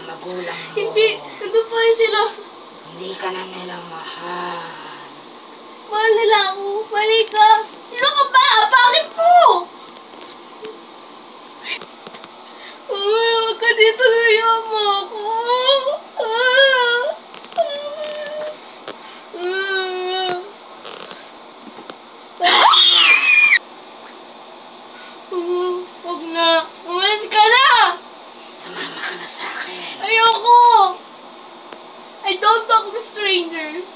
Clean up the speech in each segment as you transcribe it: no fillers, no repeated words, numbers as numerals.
magulang mo. Hindi, nandun pa rin sila. Hindi ka na nila mahal. Mahal nila ako. Mali ka. Sino ka ba? Bakit po? Uy, huwag ka dito na yama ako. Huwag na. Umalis ka na! Sumama ka na sa akin. Ayoko! I don't talk to strangers.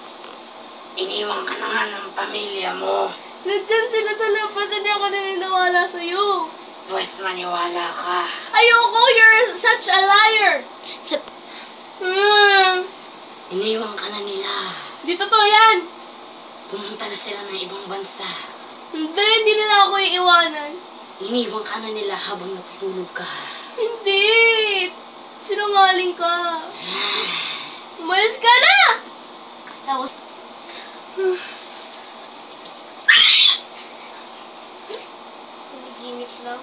Iniwan ka na nga ng pamilya mo. Nandyan sila sa labas, hindi ako naniniwala sa'yo. Pwes maniwala ka. Ayoko! You're such a liar! Iniwan ka na nila. Di totoo yan! Pumunta na sila ng ibang bansa. Hindi nila ako iiwanan. Iniwan ka na nila habang natutulog ka. Hindi! Sinungaling ka. Umalis ka na! Tapos... Panaginip lang.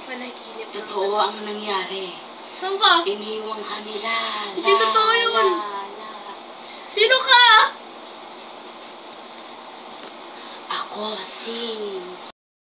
Panaginip lang. Totoo ang nangyari. Saan ka? Iniwan ka nila. Hindi totoo yun. Sino ka? Ako si